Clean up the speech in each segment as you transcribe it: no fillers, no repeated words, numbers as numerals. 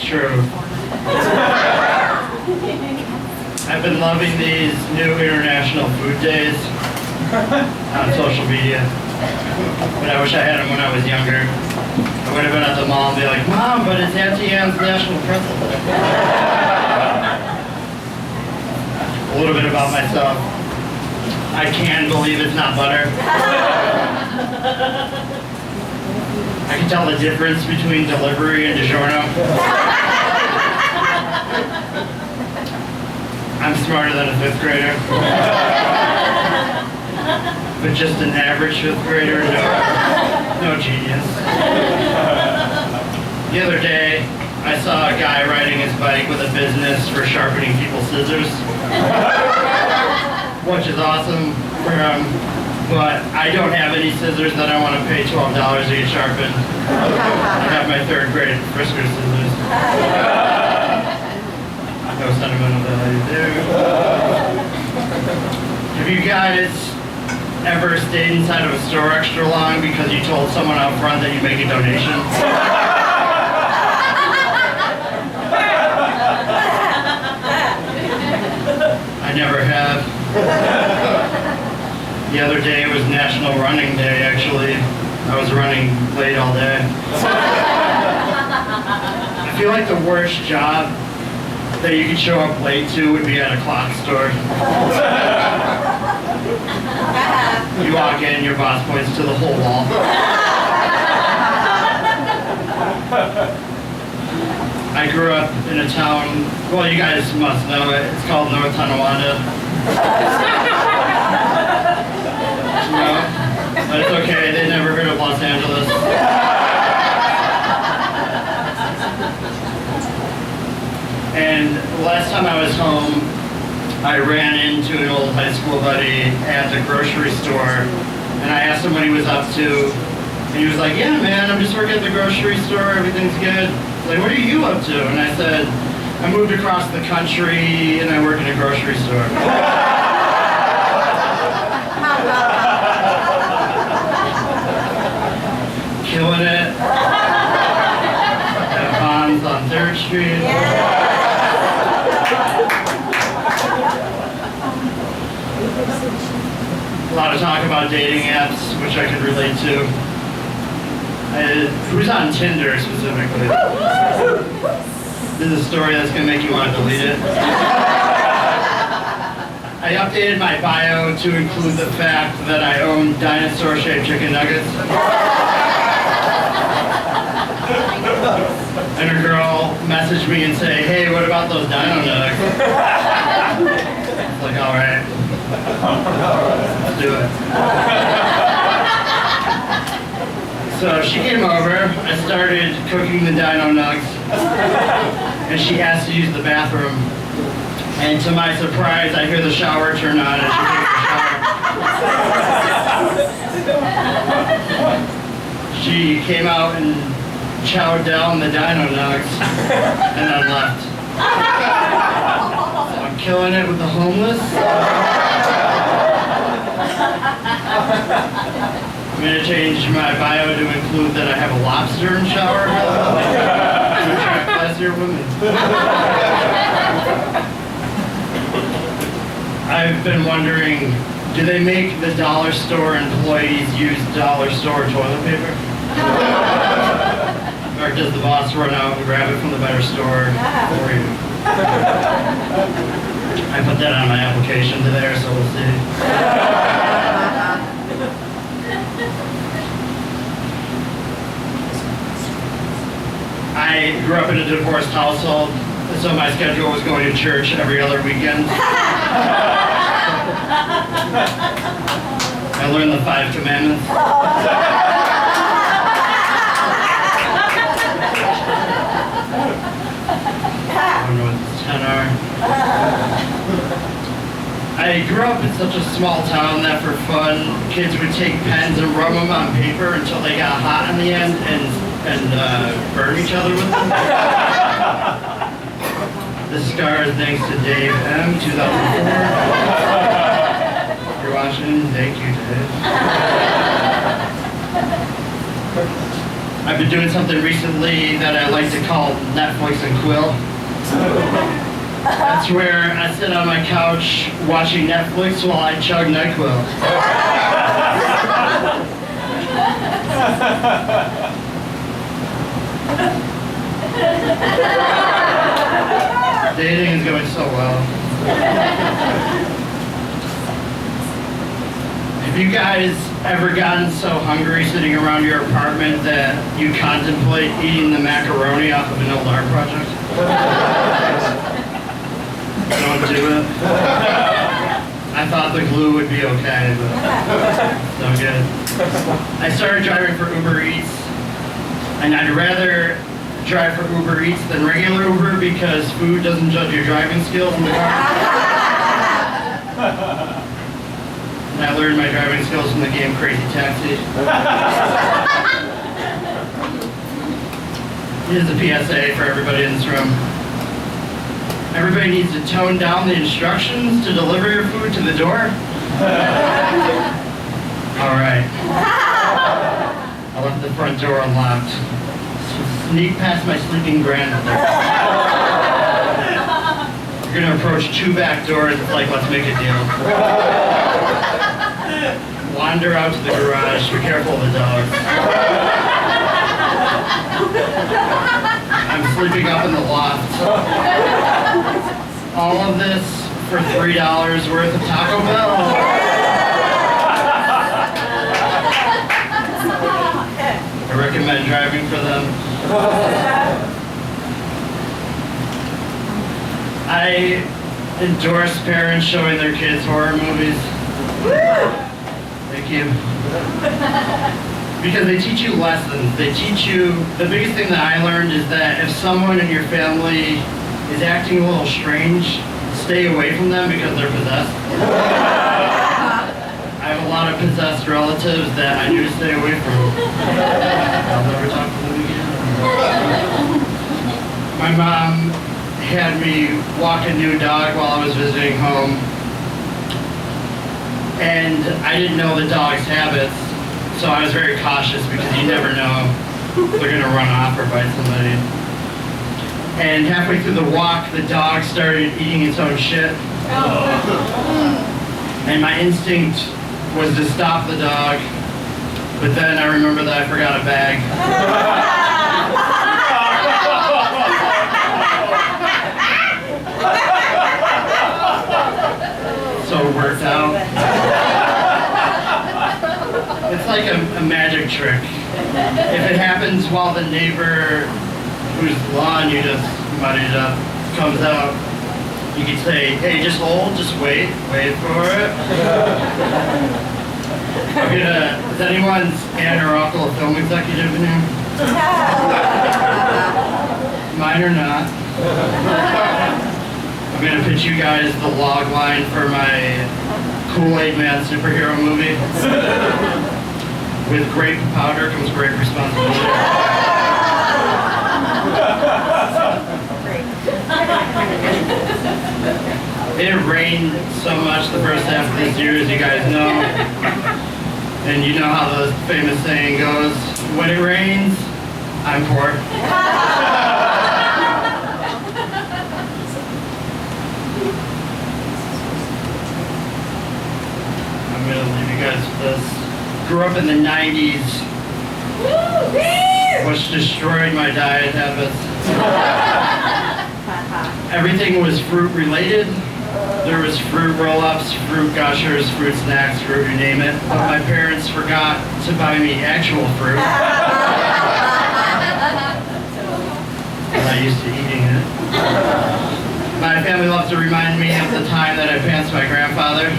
true. I've been loving these new International Food Days on social media. But I wish I had them when I was younger. I would have been at the mall and be like, Mom, but it's Auntie Anne's National Pretzel Day. A little bit about myself. I can believe it's not butter. I can tell the difference between delivery and DiGiorno. I'm smarter than a 5th grader. But just an average 5th grader, no genius. The other day, I saw a guy riding his bike with a business for sharpening people's scissors. Which is awesome for him, but I don't have any scissors that I want to pay $12 to get sharpened. I have my 3rd grade Frisker scissors. No sentimental value there. Have you guys ever stayed inside of a store extra long because you told someone out front that you make a donation? I never have. The other day was National Running Day, actually. I was running late all day. I feel like the worst job that you could show up late to would be at a clock store. You walk in, your boss points to the whole wall. I grew up in a town, well, you guys must know it, it's called North Tonawanda. No, but it's okay, they never heard of Los Angeles. And last time I was home, I ran into an old high school buddy at the grocery store, and I asked him what he was up to, and he was like, yeah man, I'm just working at the grocery store, everything's good. Like, what are you up to? And I said, I moved across the country and I work in a grocery store. Killing it. At Bonds on 3rd Street. A lot of talk about dating apps, which I could relate to. Who's on Tinder specifically? This is a story that's going to make you want to delete it. I updated my bio to include the fact that I own dinosaur-shaped chicken nuggets. And a girl messaged me and say, hey, what about those dino nugs? It's like, all right. Let's do it. So she came over, I started cooking the dino nugs, and she asked to use the bathroom. And to my surprise, I hear the shower turn on and she takes a shower. She came out and chowed down the dino nugs and then left. So I'm killing it with the homeless. I'm going to change my bio to include that I have a lobster in shower. To attract classier women. I've been wondering, do they make the dollar store employees use dollar store toilet paper? Or does the boss run out and grab it from the better store for you? I put that on my application today, so we'll see. I grew up in a divorced household, so my schedule was going to church every other weekend. I learned the 5 commandments. I don't know what the 10 are. I grew up in such a small town that for fun, kids would take pens and rub them on paper until they got hot in the end and burn each other with them. This scar is thanks to Dave M. 2004. If you're watching, thank you, Dave. I've been doing something recently that I like to call Netflix and Quill. That's where I sit on my couch watching Netflix while I chug NyQuil. Dating is going so well. Have you guys ever gotten so hungry sitting around your apartment that you contemplate eating the macaroni off of an old art project? Don't do it. I thought the glue would be okay, but no good. I started driving for Uber Eats, and I'd rather drive for Uber Eats than regular Uber because food doesn't judge your driving skills in the car. And I learned my driving skills from the game Crazy Taxi. Here's a PSA for everybody in this room. Everybody needs to tone down the instructions to deliver your food to the door. All right. I left the front door unlocked. Sneak past my sleeping grandmother. You're gonna approach 2 back doors. It's like, let's make a deal. Wander out to the garage. Be careful of the dogs. I'm sleeping up in the loft. All of this for $3 worth of Taco Bell. I recommend driving for them. I endorse parents showing their kids horror movies. Thank you. Because they teach you lessons. They teach you, the biggest thing that I learned is that if someone in your family is acting a little strange, stay away from them because they're possessed. I have a lot of possessed relatives that I knew to stay away from. I'll never talk to them again. My mom had me walk a new dog while I was visiting home. And I didn't know the dog's habits, so I was very cautious because you never know if they're gonna run off or bite somebody. And halfway through the walk, the dog started eating its own shit. And my instinct was to stop the dog, but then I remember that I forgot a bag. So it worked out. It's like a magic trick. If it happens while the neighbor whose lawn you just muddied up comes out, you could say, hey, just hold, just wait for it. Is anyone's aunt or uncle a film executive in here? Mine or not. I'm gonna pitch you guys the log line for my Kool-Aid Man superhero movie. With grape powder comes great responsibility. It rained so much the first half of this year, as you guys know. And you know how the famous saying goes, when it rains, I'm poor. I'm gonna leave you guys with this. Grew up in the 90s, which destroyed my diet habits. Everything was fruit related. There was fruit roll-ups, fruit gushers, fruit snacks, fruit, you name it. But my parents forgot to buy me actual fruit. And I used to eating it. My family loves to remind me of the time that I pantsed my grandfather.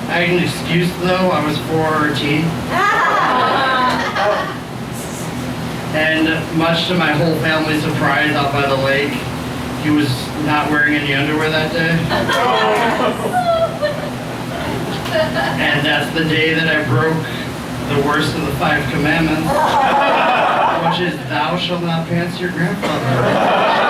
I had an excuse though, I was 14. And much to my whole family's surprise out by the lake, he was not wearing any underwear that day. And that's the day that I broke the worst of the 5 commandments, which is thou shalt not pants your grandfather.